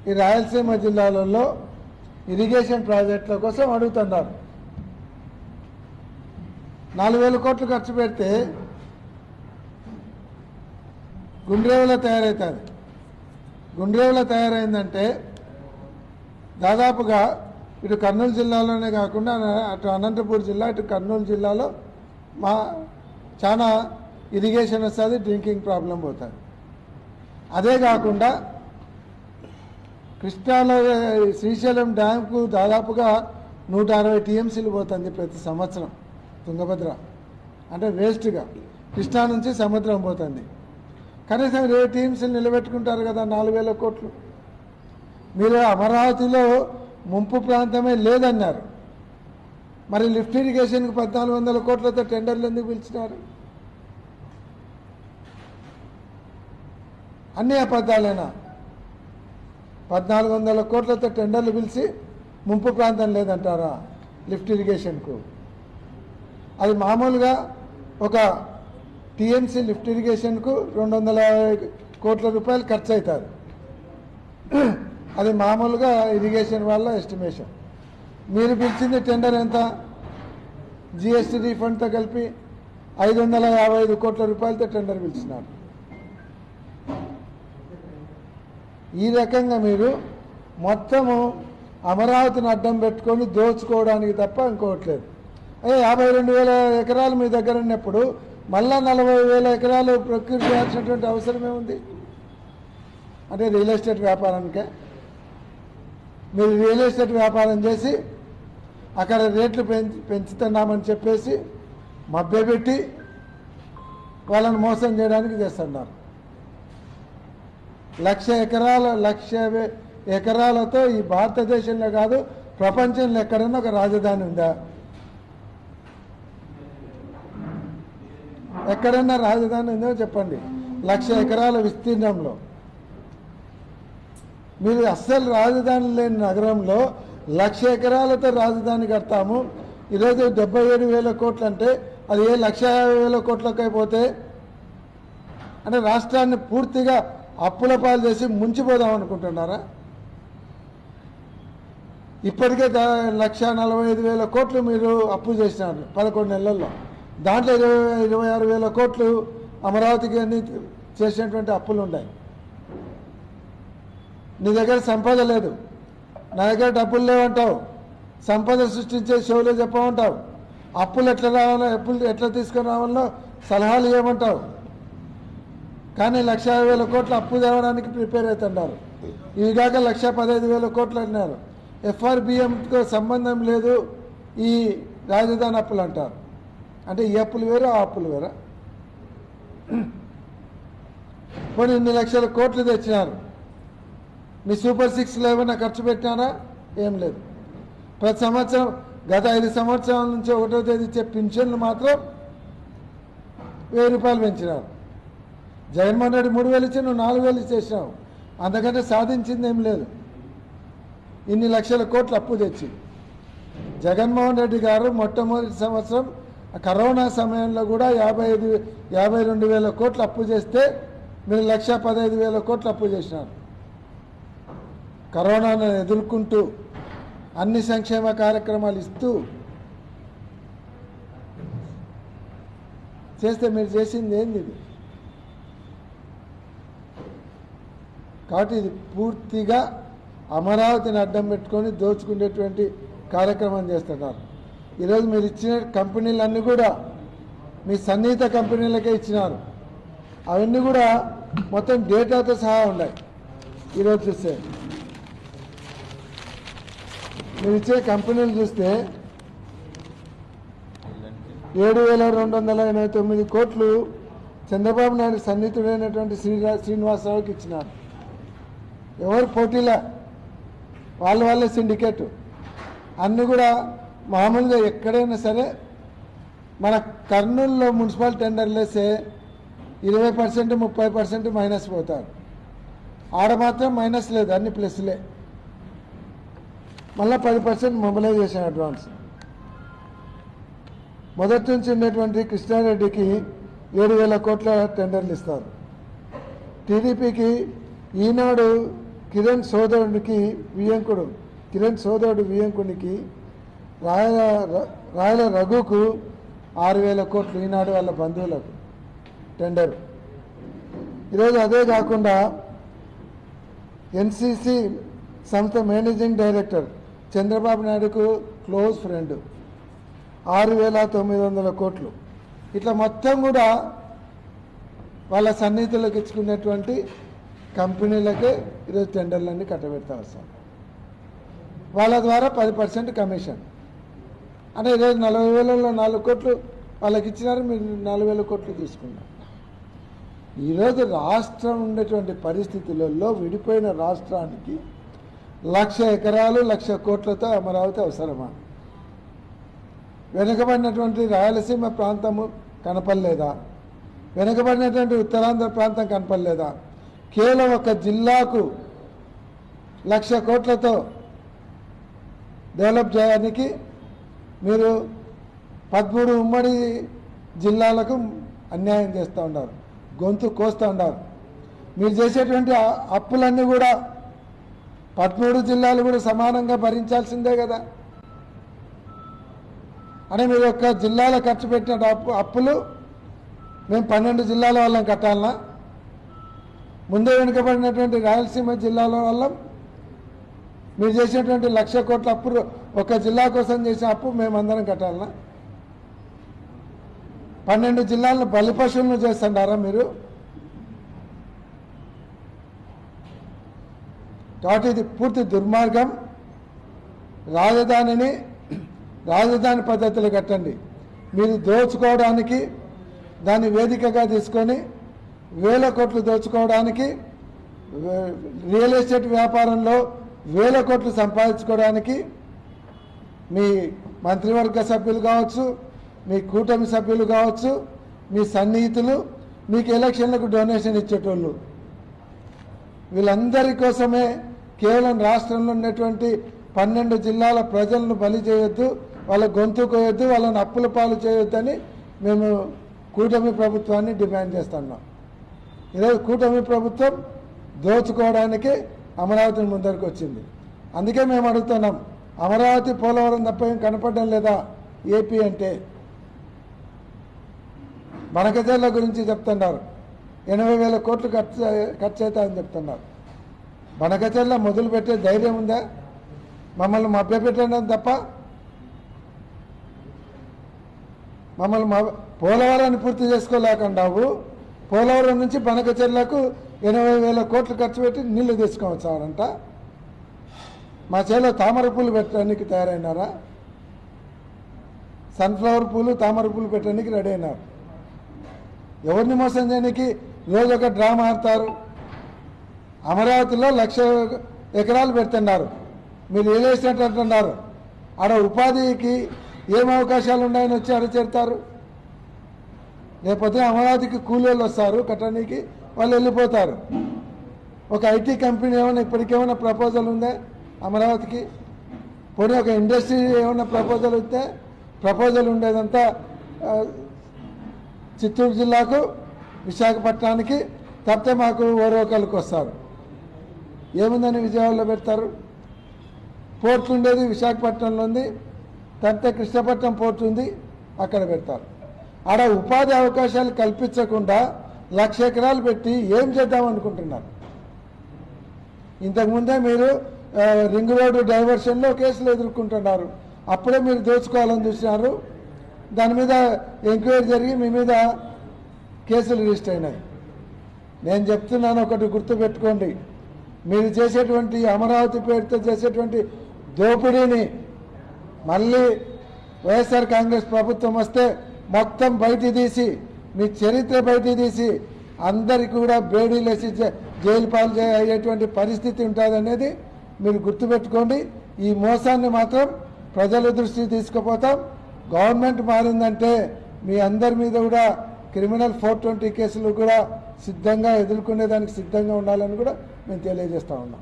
ఈ రాయలసీమ జిల్లాలలో ఇరిగేషన్ ప్రాజెక్టుల కోసం అడుగుతున్నారు. 4,000 కోట్లు ఖర్చు పెడితే గుండ్రేవులో తయారవుతుంది. గుండ్రేవులో తయారైందంటే దాదాపుగా ఇటు కర్నూలు జిల్లాలోనే కాకుండా అటు అనంతపూర్ జిల్లా ఇటు కర్నూలు జిల్లాలో చాలా ఇరిగేషన్ వస్తుంది, డ్రింకింగ్ ప్రాబ్లం పోతుంది. అదే కాకుండా కృష్ణాలో శ్రీశైలం డ్యాంకు దాదాపుగా 160 టీఎంసీలు పోతుంది ప్రతి సంవత్సరం. తుంగభద్ర అంటే వేస్ట్గా కృష్ణా నుంచి సముద్రం పోతుంది. కనీసం 20 టీఎంసీలు నిలబెట్టుకుంటారు కదా 4,000 కోట్లు. మీరు అమరావతిలో ముంపు ప్రాంతమే లేదన్నారు, మరి లిఫ్ట్ ఇరిగేషన్కి 1,400 కోట్లతో టెండర్లు ఎందుకు పిలిచినారు? అన్ని అబద్ధాలేనా? 1,400 కోట్లతో టెండర్లు పిలిచి ముంపు ప్రాంతం లేదంటారా లిఫ్ట్ ఇరిగేషన్కు? అది మామూలుగా ఒక టీఎంసీ లిఫ్ట్ ఇరిగేషన్కు 250 కోట్ల రూపాయలు ఖర్చు అవుతుంది. అది మామూలుగా ఇరిగేషన్ వాళ్ళ ఎస్టిమేషన్. మీరు పిలిచింది టెండర్ ఎంత? జిఎస్టీ రీఫండ్తో కలిపి 555 కోట్ల రూపాయలతో టెండర్ పిలిచినారు. ఈ రకంగా మీరు మొత్తము అమరావతిని అడ్డం పెట్టుకొని దోచుకోవడానికి తప్ప ఇంకోవట్లేదు. 52,000 ఎకరాలు మీ దగ్గర ఉన్నప్పుడు మళ్ళా 40,000 ఎకరాలు ప్రొక్యూర్ చేయాల్సినటువంటి అవసరమే ఉంది. అంటే రియల్ ఎస్టేట్ వ్యాపారానికే మీరు రియల్ ఎస్టేట్ వ్యాపారం చేసి అక్కడ రేట్లు పెంచుతున్నామని చెప్పేసి మభ్యపెట్టి వాళ్ళని మోసం చేయడానికి చేస్తున్నారు. 1,00,000 ఎకరాలతో ఈ భారతదేశంలో కాదు ప్రపంచంలో ఎక్కడన్నా ఒక రాజధాని ఉందా? ఎక్కడన్నా రాజధాని ఉందో చెప్పండి. 1,00,000 ఎకరాల విస్తీర్ణంలో మీరు అస్సలు రాజధాని లేని నగరంలో 1,00,000 ఎకరాలతో రాజధాని కడతాము. ఈరోజు 77,000 కోట్లు అంటే అది 1,50,000 కోట్లకి అయిపోతే అంటే రాష్ట్రాన్ని పూర్తిగా అప్పుల పాలు చేసి ముంచిపోదాం అనుకుంటున్నారా? ఇప్పటికే 1,45,000 కోట్లు మీరు అప్పు చేసినారు 11 నెలల్లో. దాంట్లో 26,000 కోట్లు అమరావతికి అన్ని చేసినటువంటి అప్పులు ఉన్నాయి. నీ దగ్గర సంపద లేదు, నా దగ్గర డబ్బులు లేవంటావు, సంపద సృష్టించే షోలో చెప్పమంటావు, అప్పులు ఎట్లా రావాలో అప్పులు ఎట్లా తీసుకొని రావాలో సలహాలు ఇవ్వమంటావు. కానీ 1,50,000 కోట్లు అప్పు తేవడానికి ప్రిపేర్ అవుతున్నారు. ఇవిగాక 1,15,000 కోట్లు అన్నారు. ఎఫ్ఆర్బిఎంతో సంబంధం లేదు ఈ రాజధాని అప్పులు అంటారు. అంటే ఈ అప్పులు వేరు ఆ అప్పులు వేరా? పోనీ ఇన్ని లక్షల కోట్లు తెచ్చినారు, మీ సూపర్ 6లో ఏమైనా ఖర్చు పెట్టినారా? ఏం లేదు. ప్రతి సంవత్సరం గత 5 సంవత్సరాల నుంచి 1వ తేదీ ఇచ్చే పింఛన్లు మాత్రం 1,000 రూపాయలు పెంచినారు. జగన్మోహన్ రెడ్డి 3,000 ఇచ్చి నువ్వు 4,000 ఇచ్చేసినావు. అంతకంటే సాధించింది ఏం లేదు. ఇన్ని లక్షల కోట్లు అప్పు తెచ్చి జగన్మోహన్ రెడ్డి గారు మొట్టమొదటి సంవత్సరం కరోనా సమయంలో కూడా 52,000 కోట్లు అప్పు చేస్తే మీరు 1,15,000 కోట్లు అప్పు చేసినారు. కరోనాను ఎదుర్కొంటూ అన్ని సంక్షేమ కార్యక్రమాలు ఇస్తూ చేస్తే మీరు చేసింది ఏంది ఇది? కాబట్టి ఇది పూర్తిగా అమరావతిని అడ్డం పెట్టుకొని దోచుకునేటువంటి కార్యక్రమం చేస్తున్నారు. ఈరోజు మీరు ఇచ్చిన కంపెనీలన్నీ కూడా మీ సన్నిహిత కంపెనీలకే ఇచ్చినారు. అవన్నీ కూడా మొత్తం డేటాతో సహా ఉన్నాయి. ఈరోజు చూస్తే మీరు ఇచ్చే కంపెనీలు చూస్తే 7,289 కోట్లు చంద్రబాబు నాయుడు సన్నిహితుడైనటువంటి శ్రీనివాసరావుకి ఇచ్చినారు. ఎవరు పోటీలా? వాళ్ళే సిండికేట్. అన్నీ కూడా మామూలుగా ఎక్కడైనా సరే మన కర్నూలులో మున్సిపల్ టెండర్లు వేస్తే 20%, 30% మైనస్ పోతారు. ఆడ మాత్రం మైనస్ లేదు, అన్ని ప్లస్లే. మళ్ళీ 10% మొబిలైజేషన్ అడ్వాన్స్. మొదటి నుంచి ఉన్నటువంటి కృష్ణారెడ్డికి 7,000 కోట్ల టెండర్లు ఇస్తారు. టీడీపీకి ఈనాడు కిరణ్ సోదరుడికి వియంకుడు కిరణ్ సోదరుడు వియంకునికి రాయల రఘుకు 6,000 కోట్లు ఈనాడు వాళ్ళ బంధువులకు టెండర్. ఈరోజు అదే కాకుండా ఎన్సిసి సంస్థ మేనేజింగ్ డైరెక్టర్ చంద్రబాబు నాయుడుకు క్లోజ్ ఫ్రెండ్ 6,900 కోట్లు. ఇట్లా మొత్తం కూడా వాళ్ళ సన్నిహితులకు ఇచ్చుకున్నటువంటి కంపెనీలకే ఈరోజు టెండర్లన్నీ కట్టబెడతా వస్తాం. వాళ్ళ ద్వారా 10% కమిషన్ అంటే ఈరోజు 40,000లో 4 కోట్లు వాళ్ళకి ఇచ్చినారు, మీరు 4,000 కోట్లు తీసుకున్నారు. ఈరోజు రాష్ట్రం ఉండేటువంటి పరిస్థితులలో విడిపోయిన రాష్ట్రానికి 1,00,000 ఎకరాలు 1,00,000 కోట్లతో అమరావతి అవసరమా? వెనుకబడినటువంటి రాయలసీమ ప్రాంతము కనపడలేదా? వెనుకబడినటువంటి ఉత్తరాంధ్ర ప్రాంతం కనపడలేదా? కేవలం ఒక జిల్లాకు 1,00,000 కోట్లతో డెవలప్ చేయడానికి మీరు 13 ఉమ్మడి జిల్లాలకు అన్యాయం చేస్తూ ఉన్నారు, గొంతు కోస్తూ ఉన్నారు. మీరు చేసేటువంటి అప్పులన్నీ కూడా 13 జిల్లాలు కూడా సమానంగా భరించాల్సిందే కదా. అని మీరు ఒక్క జిల్లాలో ఖర్చు పెట్టిన అప్పులు మేము 12 జిల్లాల వాళ్ళం కట్టాలనా? ముందే వెనుకబడినటువంటి రాయలసీమ జిల్లాల వల్ల మీరు చేసినటువంటి 1,00,000 కోట్ల అప్పు ఒక జిల్లా కోసం చేసిన అప్పు మేమందరం కట్టాలనా? 12 జిల్లాలను బలిపశువులను చేస్తున్నారా మీరు? కాబట్టి ఇది పూర్తి దుర్మార్గం. రాజధాని పద్ధతులు కట్టండి. మీరు దోచుకోవడానికి దాన్ని వేదికగా తీసుకొని 1,000 కోట్లు దోచుకోవడానికి, రియల్ ఎస్టేట్ వ్యాపారంలో 1,000 కోట్లు సంపాదించుకోవడానికి మీ మంత్రివర్గ సభ్యులు కావచ్చు, మీ కూటమి సభ్యులు కావచ్చు, మీ సన్నిహితులు, మీకు ఎలక్షన్లకు డొనేషన్ ఇచ్చేటోళ్ళు, వీళ్ళందరి కోసమే కేవలం రాష్ట్రంలో ఉన్నటువంటి 12 జిల్లాల ప్రజలను బలి చేయొద్దు, వాళ్ళ గొంతు కోయొద్దు, వాళ్ళని అప్పుల పాలు చేయొద్దని మేము కూటమి ప్రభుత్వాన్ని డిమాండ్ చేస్తున్నాం. ఈరోజు కూటమి ప్రభుత్వం దోచుకోవడానికి అమరావతిని ముందరికి వచ్చింది. అందుకే మేము అడుగుతున్నాం, అమరావతి పోలవరం తప్ప ఏం కనపడడం లేదా ఏపీ అంటే? బనకచెర్ల గురించి చెప్తున్నారు, 80,000 కోట్లు ఖర్చు అవుతాయని చెప్తున్నారు. బనకచెర్ల మొదలుపెట్టే ధైర్యం ఉందా? మమ్మల్ని మభ్యపెట్టడం తప్ప మమ్మల్ని పోలవరాన్ని పూర్తి చేసుకోలేకుండావు. పోలవరం నుంచి బనకచెర్లకు 80,000 కోట్లు ఖర్చు పెట్టి నీళ్లు తీసుకొచ్చారంట. మా చేలో తామర పూలు పెట్టడానికి తయారైనారా? సన్ఫ్లవర్ పూలు, తామర పూలు పెట్టడానికి రెడీ అయినారు. ఎవరిని మోసం చేయడానికి రోజు ఒక డ్రామా ఆడతారు. అమరావతిలో 1,00,000 ఎకరాలు పెడుతున్నారు, మీరు ఏం వేసినట్టు అంటున్నారు. ఆడ ఉపాధికి ఏం అవకాశాలు ఉన్నాయని వచ్చి ఆడ చేరుతారు. లేకపోతే అమరావతికి కూలీలు వస్తారు కట్టడానికి, వాళ్ళు వెళ్ళిపోతారు. ఒక ఐటీ కంపెనీ ఏమైనా ఇప్పటికేమైనా ప్రపోజల్ ఉందా అమరావతికి? పోనీ ఒక ఇండస్ట్రీ ఏమైనా ప్రపోజల్ వస్తే ప్రపోజల్ ఉండేదంతా చిత్తూరు జిల్లాకు, విశాఖపట్నానికి, తప్పితే మాకు ఓరోకల్కి వస్తారు. ఏముందని విజయవాడలో పెడతారు? పోర్ట్ ఉండేది విశాఖపట్నంలో ఉంది, తప్పితే కృష్ణపట్నం పోర్ట్ ఉంది, అక్కడ పెడతారు. ఆడ ఉపాధి అవకాశాలు కల్పించకుండా 1,00,000 ఎకరాలు పెట్టి ఏం చేద్దాం అనుకుంటున్నారు? ఇంతకుముందే మీరు రింగ్ రోడ్డు డైవర్షన్లో కేసులు ఎదుర్కొంటున్నారు, అప్పుడే మీరు దోచుకోవాలని చూసినారు. దాని మీద ఎంక్వైరీ జరిగి మీ మీద కేసులు రిజిస్టర్ అయినాయి. నేను చెప్తున్నాను, ఒకటి గుర్తుపెట్టుకోండి, మీరు చేసేటువంటి అమరావతి పేరుతో చేసేటువంటి దోపిడీని మళ్ళీ వైఎస్ఆర్ కాంగ్రెస్ ప్రభుత్వం వస్తే మొత్తం బయట తీసి, మీ చరిత్ర బయట తీసి అందరికీ కూడా బేడీలేసి జైలు పాలు అయ్యేటువంటి పరిస్థితి ఉంటుందనేది మీరు గుర్తుపెట్టుకోండి. ఈ మోసాన్ని మాత్రం ప్రజల దృష్టికి తీసుకుపోతాం. గవర్నమెంట్ మారిందంటే మీ అందరి మీద కూడా క్రిమినల్ 420 కేసులు కూడా సిద్ధంగా ఎదుర్కొనేదానికి సిద్ధంగా ఉండాలని కూడా మేము తెలియజేస్తా ఉన్నాం.